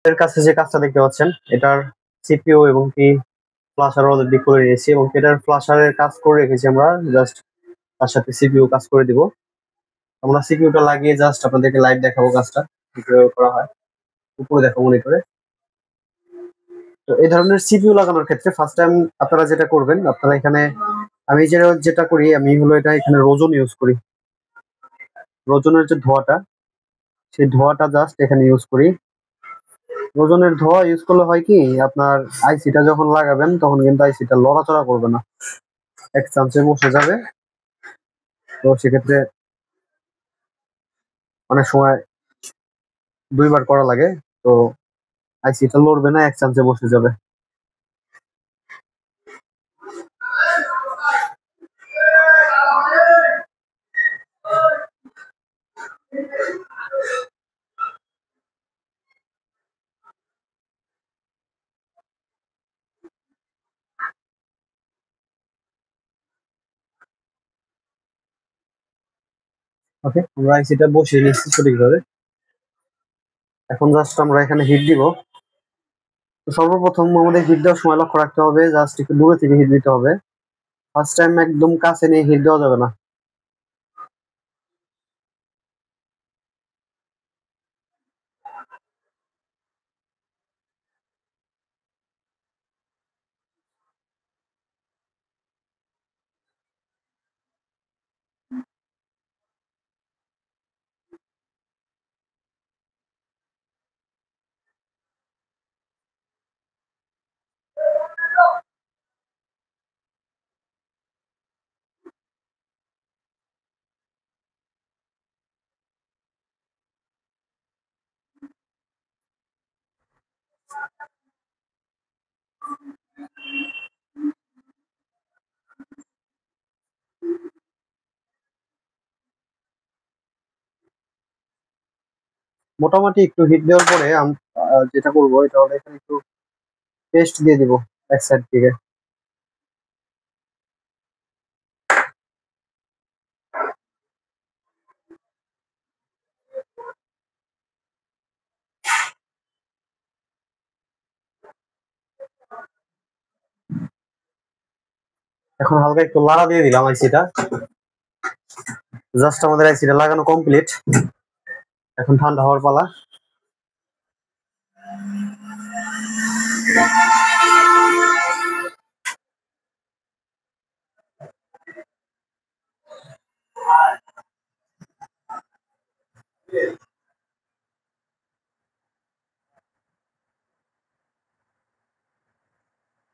এর কাছে যে কাজটা দেখতে পাচ্ছেন এটার সিপিইউ এবং কি ফ্ল্যাশার অলরেডি করে নিয়েছি এবং এটার ফ্ল্যাশারের কাজ করে রেখেছি আমরা জাস্ট তার সাথে সিপিইউ কাজ করে দিব। আমরা সিপিইউটা লাগিয়ে জাস্ট আপনাদেরকে লাইভ দেখাবো কাজটা কিভাবে করা হয়, উপরে দেখো মনিটরে। তো এই ধরনের সিপিইউ লাগানোর ক্ষেত্রে ফার্স্ট টাইম আপনারা যেটা করবেন, আপনারা এখানে আমি যেটা করি আমি হলো এটা এখানে রোজন ইউজ করি। রোজনের যে ধোঁয়াটা, সেই ধোঁয়াটা জাস্ট এখানে ইউজ করি। রোজনের ধোঁয়া ইউজ করলে হয় কি, আপনার আইসিটা যখন লাগাবেন তখন কিন্তু আইসিটা লড়াচড়া করবে না, এক চান্সে বসে যাবে। তো সেক্ষেত্রে অনেক সময় দুইবার করা লাগে, তো আইসিটা লড়বে না, এক চান্সে বসে যাবে। ওকে, আমরা আইসিটা বসিয়ে নিচ্ছি সঠিকভাবে। এখন জাস্ট আমরা এখানে হিট দিব। তো সর্বপ্রথম আমাদের হিট দেওয়ার সময় লক্ষ্য রাখতে হবে, জাস্ট একটু দূরে থেকে হিট দিতে হবে। ফার্স্ট টাইম একদম কাছে নিয়ে হিট দেওয়া যাবে না। মোটামুটি একটু হিট দেওয়ার পরে যেটা করবো এটা হলো এখানে একটু পেস্ট দিয়ে দিব এক সাইড থেকে। এখন হালকা একটু লাড়া দিয়ে দিলাম আইসিটা। জাস্ট আমাদের আইসিটা লাগানো কমপ্লিট। এখন ঠান্ডা হওয়ার পালা।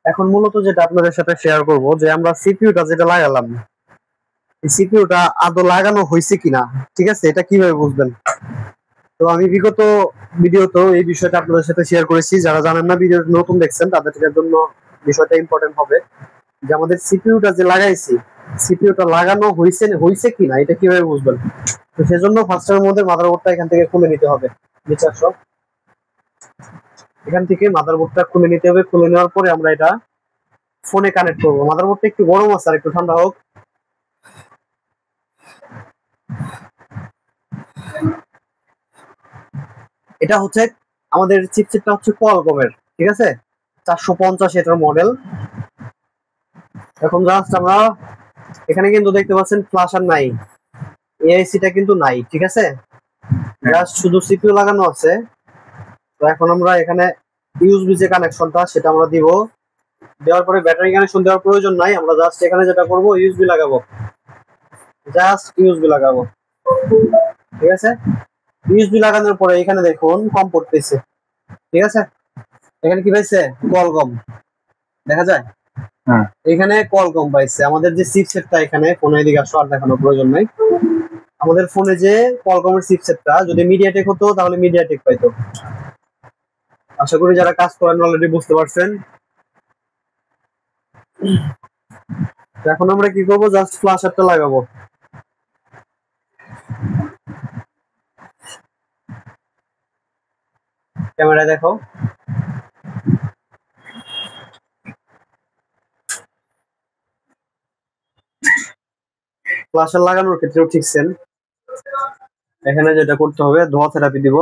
এখন মূলত যেটা আপনাদের সাথে শেয়ার করব, যে আমরা সিপিইউটা যেটা লাগালাম, এই সিপিইউটা আদৌ লাগানো হয়েছে কিনা, ঠিক আছে, এটা কিভাবে বুঝবেন? তো আমি বিগত ভিডিওতে এই বিষয়টা আপনাদের সাথে শেয়ার করেছি। যারা জানেন না, ভিডিও নতুন দেখছেন তাদের জন্য বিষয়টা ইম্পর্টেন্ট হবে, যে আমাদের সিপিইউটা যে লাগাইছি, সিপিইউটা লাগানো হয়েছে কিনা এটা কিভাবে বুঝবেন। তো সেজন্য ফার্স্ট টাইমের মধ্যে মাদারবোর্ডটা এখান থেকে খুলে নিতে হবে। বিচার সব এখান থেকে মাদারবোর্ডটা খুলে নিতে হবে। খুলে নেওয়ার পরে আমরা এটা ফোনে কানেক্ট করবো। মাদারবোর্ডটা একটু গরম আছে, আর একটু ঠান্ডা হোক। এটা হচ্ছে আমাদের চিপসেটটা হচ্ছে কোয়ালকমের, ঠিক আছে, 450 এটার মডেল। এখন জাস্ট আমরা এখানে কিন্তু দেখতে পাচ্ছেন ফ্ল্যাশার নাই, এআইসিটা কিন্তু নাই, ঠিক আছে, জাস্ট শুধু সিপিইউ লাগানো আছে। তো এখন আমরা এখানে ইউএসবি যে কানেকশনটা সেটা আমরা দিব। দেওয়ার পরে ব্যাটারি কানেকশন দেওয়ার প্রয়োজন নাই, আমরা জাস্ট এখানে যেটা করব ইউএসবি লাগাবো, জাস্ট ইউএসবি লাগাবো, ঠিক আছে। ইউএসবি লাগানোর পরে এখানে দেখুন কম পড়তেছে, ঠিক আছে। এখানে কি পাইছে? কোয়ালকম দেখা যায়, এখানে কোয়ালকম পাইছে। আমাদের যে চিপসেটটা এখানে ফোনে, এদিকে আসো, আর দেখানোর প্রয়োজন নাই। আমাদের ফোনে যে কোয়ালকমের চিপসেটটা যদি মিডিয়াটেক হতো তাহলে মিডিয়াটেক পাইতো। আশা করি যারা কাজ করেন অলরেডি বুঝতে পারছেন। এখন আমরা কি করবো, জাস্ট ফ্ল্যাশারটা লাগাবো। ক্যামেরায় দেখো, ফ্ল্যাশার লাগানোর ক্ষেত্রেও ঠিক সেম। এখানে যেটা করতে হবে, ধোঁয়া থেরাপি দিব।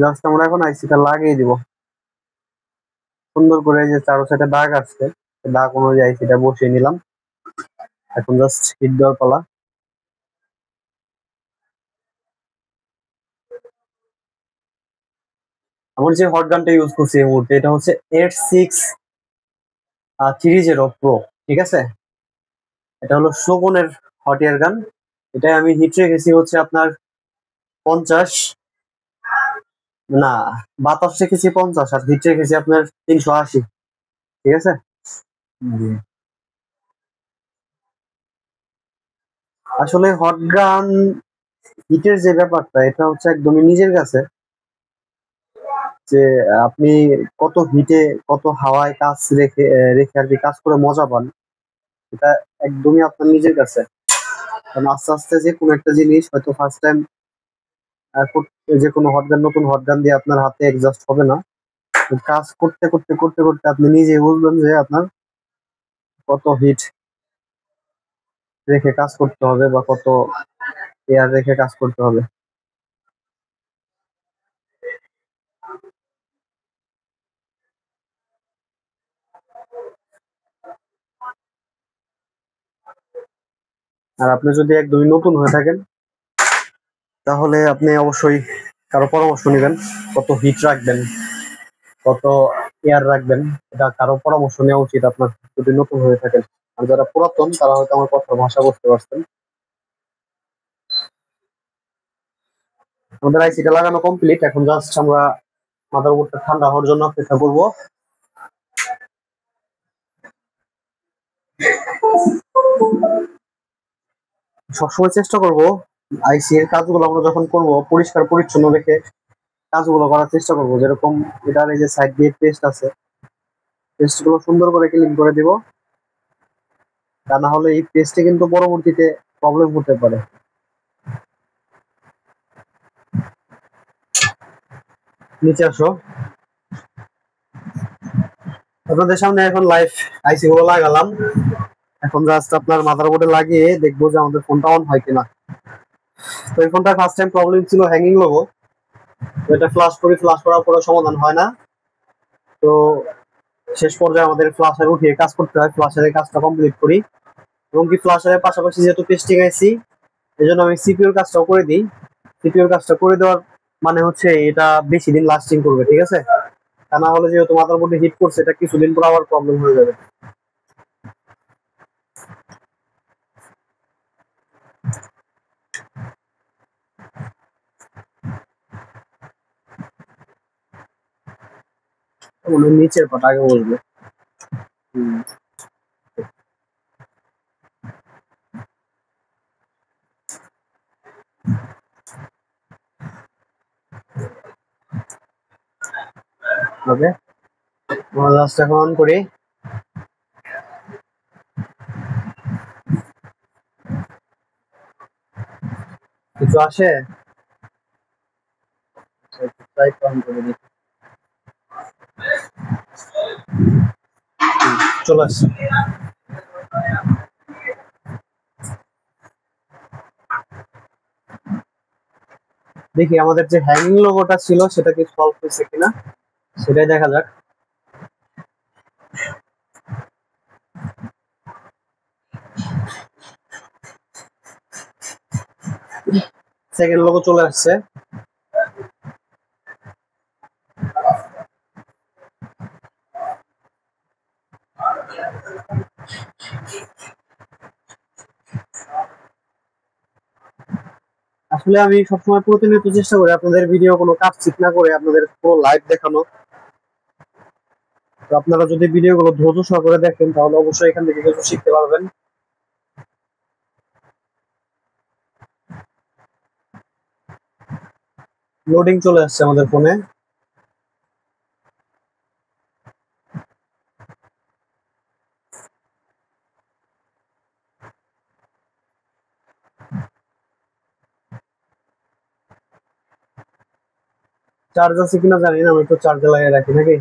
জাস্ট আমরা এখন আইসিটা লাগিয়ে দিব সুন্দর করে। যে চারো সাইডে দাগ আসছে, দাগ অনুযায়ী আইসিটা বসিয়ে নিলাম। এখন জাস্ট হিট দেওয়ার পালা। আমার যে হট গানটা ইউজ করছি এই মুহূর্তে, এটা হচ্ছে 8630 প্রো, ঠিক আছে? এটা হলো শোভনের হট এয়ার গান। এটাই আমি হিট রেখেছি হচ্ছে আপনার 50, না 22 রেখেছি 50, আর হিট রেখেছি আপনার 380, ঠিক আছে? আসলে হট গান হিটের যে ব্যাপারটা, এটা হচ্ছে একদমই নিজের কাছে, যে আপনি কত হিটে কত হাওয়ায় কাজ রেখে রেখে আর কি কাজ করে মজা পান, এটা একদমই আপনার নিজের কাছে। কারণ আস্তে আস্তে যে কোনো একটা জিনিস হয়তো ফার্স্ট টাইম যে কোনো হটগান, নতুন হটগান দিয়ে আপনার হাতে অ্যাডজাস্ট হবে না। কাজ করতে করতে করতে করতে আপনি নিজে বুঝবেন যে আপনার কত হিট রেখে কাজ করতে হবে বা কত এয়ার রেখে কাজ করতে হবে। আর আপনি যদি একদমই নতুন হয়ে থাকেন, তাহলে আপনি অবশ্যই কারো পরামর্শ নেবেন, কত হিট রাখবেন, কত এয়ার রাখবেন, এটা কারো পরামর্শ নেওয়া উচিত আপনার, যদি নতুন হয়ে থাকেন। আর যারা পুরাতন তারা হয়তো আমার কথার ভাষা বুঝতে পারছেন। আমাদের আইসিটা লাগানো কমপ্লিট। এখন জাস্ট আমরা মাদারবোর্ডটা ঠান্ডা হওয়ার জন্য অপেক্ষা করব। সবসময় চেষ্টা করব আইসি এর কাজগুলো আমরা যখন করব পরিষ্কার পরিচ্ছন্ন রেখে কাজগুলো করার চেষ্টা করব। যেরকম এটার এই যে সাইড দিয়ে পেস্ট আছে, পেস্টগুলো সুন্দর করে ক্লিন করে দিব। তা না হলে এই পেস্টে কিন্তু পরবর্তীতে প্রবলেম হতে পারে। নিচে আসো। আপনাদের সামনে এখন লাইভ আইসি গুলো লাগালাম। এখন জাস্ট আপনার মাদারবোর্ডে লাগিয়ে দেখবো যে আমাদের ফোনটা অন হয় কিনা। তো এই ফোনটা ফার্স্ট টাইম প্রবলেম ছিল হ্যাঙ্গিং লোগো, তো এটা ফ্লাশ করি, ফ্লাশ করার পরে সমাধান হয় না। তো শেষ পর্যায়ে আমাদের ফ্লাশার উঠিয়ে কাজ করতে হয়, ফ্লাশারের কাজটা কমপ্লিট করি। এবং কি ফ্লাশারের পাশাপাশি যেহেতু পেস্টিং আইসি, এই জন্য আমি সিপিইউর কাজটাও করে দিই। সিপিইউর কাজটা করে দেওয়ার মানে হচ্ছে এটা বেশি দিন লাস্টিং করবে, ঠিক আছে? তা না হলে যেহেতু মাদারবোর্ডে হিট করছে, এটা কিছুদিন পর আবার প্রবলেম হয়ে যাবে। মানে নিচের পাট আগে বলবে। ওকে, আমরা জাস্ট এখন অন করি। কিছু আসে, ট্রাই অন করে দিই। চলে আসছে। দেখি আমাদের যে হ্যাঙ্গিং লোগোটা ছিল সেটা কি সলভ হয়েছে কিনা, সেটাই দেখা যাক। সেকেন্ড লোগো চলে আসছে। আসলে আমি সবসময় প্রতিনিয়ত চেষ্টা করি আপনাদের ভিডিও কোনো কাজ ঠিক না করে আপনাদের পুরো লাইভ দেখানো। তো আপনারা যদি ভিডিওগুলো ধৈর্য সহকারে দেখেন তাহলে অবশ্যই এখান থেকে কিছু শিখতে পারবেন। লোডিং চলে আসছে আমাদের ফোনে। চার্জ আছে কিনা জানি না, আমি তো চার্জে লাগিয়ে রাখি নাকি।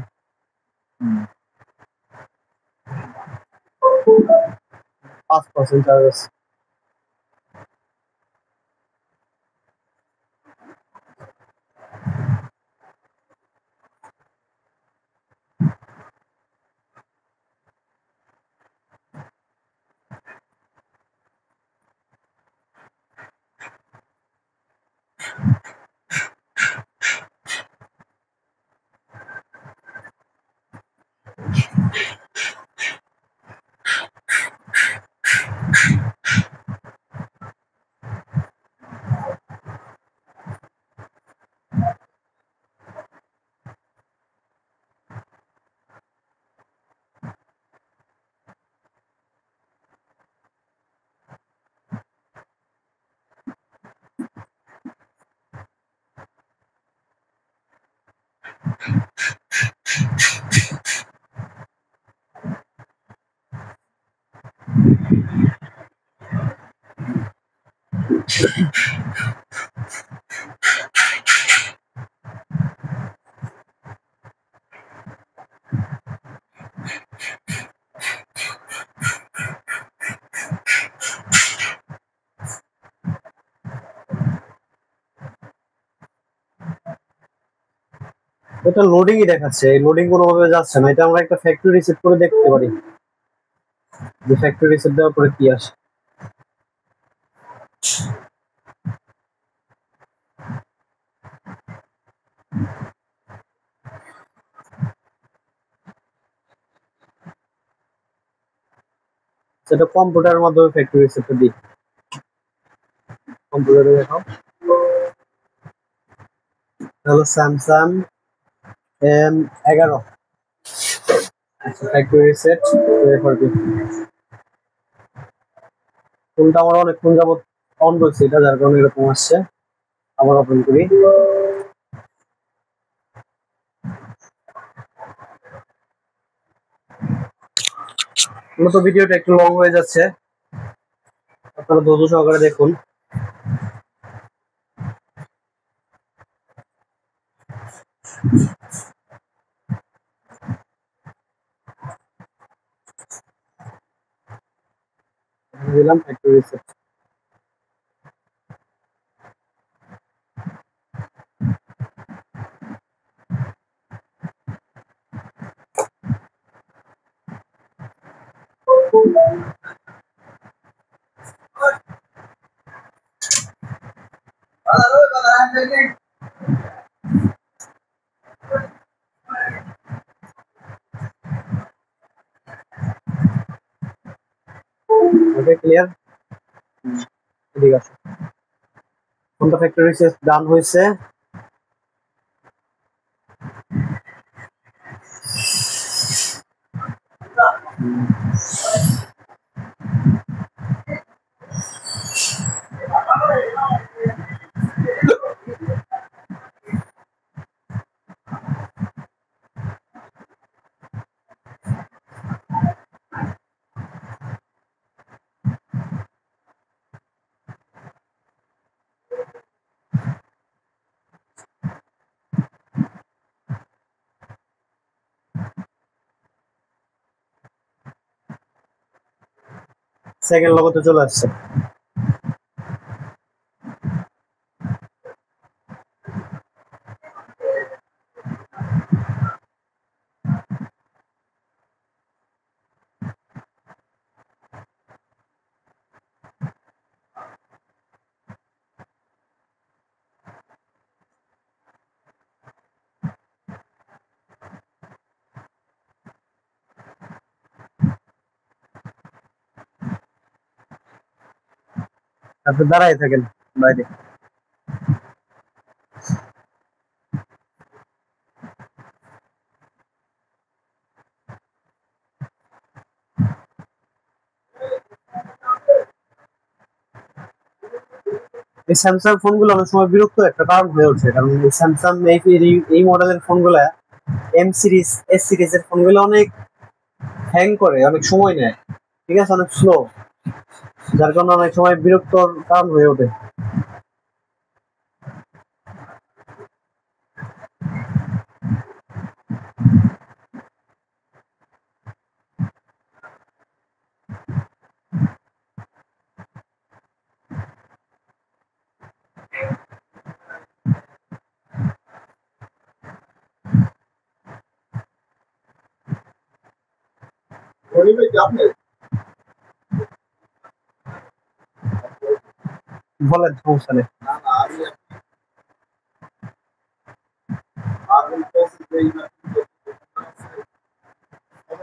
5% চার্জ আছে। এটা লোডিংই দেখাচ্ছে, এই লোডিং কোনোভাবে যাচ্ছে না। এটা আমরা একটা ফ্যাক্টরি রিসেট করে দেখতে পারি যে ফ্যাক্টরি রিসেট দেওয়ার পরে কি আসে। সেটা কম্পিউটারের মাধ্যমে ফ্যাক্টরি রিসেটটা দিই। কম্পিউটারে দেখাও। হলো স্যামসাং M11। আচ্ছা, ফ্যাক্টরি রিসেট ফোনটা আমার অনেকক্ষণ যাবত অন রয়েছে, এটা যার কারণে এরকম আসছে। আবার ওপেন করি। মূলত ভিডিওটা একটু লং হয়ে যাচ্ছে, আপনারা ধৈর্য সহকারে দেখুন। দিলাম ফ্যাক্টরি রিসেট। ওকে, ক্লিয়ার। ঠিক আছে, ফোনটা ফ্যাক্টরি রিসেট ডান হয়েছে। সেকেন্ড লগতে চলে আসছে। আপনি দাঁড়াই থাকেন বাইরে। এই স্যামসাং ফোনগুলো অনেক সময় বিরক্ত একটা কারণ হয়ে ওঠে, কারণ এই স্যামসাং এই মডেলের ফোনগুলা এম সিরিজ এস সিরিজের ফোনগুলো অনেক হ্যাং করে, অনেক সময় নেয়, ঠিক আছে, অনেক স্লো, যার কারণে অনেক সময় বিরক্তর কারণ হয়ে ওঠে। বলেন, সমস্যা নেই।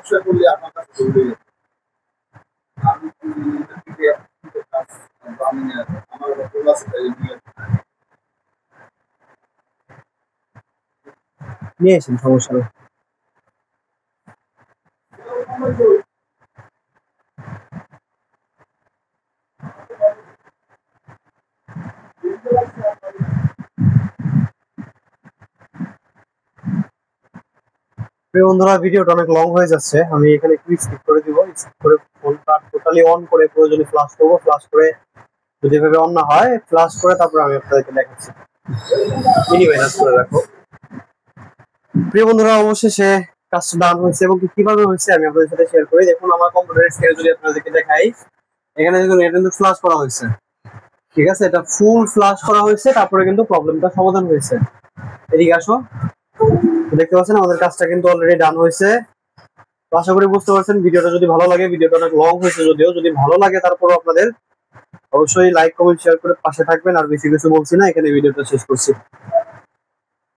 সমস্যায় পড়লে আপনার কাছে চলে যাবে। আমি থেকে কাজ আমি আমার ক্লাস নিয়ে আসেন, সমস্যা নেই। প্রিয় বন্ধুরা, ভিডিওটা অনেক লং হয়ে যাচ্ছে, আমি এখানে একটু স্কিপ করে দিব। স্কিপ করে ফোনটা টোটালি অন করে প্রয়োজনে ফ্লাশ করবো। ফ্লাশ করে যদি এভাবে অন না হয়, ফ্লাশ করে তারপর আমি আপনাদেরকে দেখাচ্ছি। মিনিমাইজ করে রাখো। প্রিয় বন্ধুরা, অবশেষে কাজটা ডান হয়েছে এবং কিভাবে হয়েছে আমি আপনাদের সাথে শেয়ার করি। দেখুন, আমার কম্পিউটারের স্ক্রিনে যদি আপনাদেরকে দেখাই, এখানে দেখুন এটা কিন্তু ফ্লাশ করা হয়েছে। ঠিক আছে, এটা ফুল ফ্লাশ করা হয়েছে, তারপরে কিন্তু প্রবলেমটা সমাধান হয়েছে। এদিকে আসো, দেখতে পাচ্ছেন আমাদের কাজটা কিন্তু অলরেডি ডান হয়েছে। তো আশা করি বুঝতে পারছেন। ভিডিওটা যদি ভালো লাগে, ভিডিওটা অনেক লং হয়েছে যদিও, যদি ভালো লাগে তারপরও আপনাদের অবশ্যই লাইক কমেন্ট শেয়ার করে পাশে থাকবেন। আর বেশি কিছু বলছি না, এখানে ভিডিওটা শেষ করছি।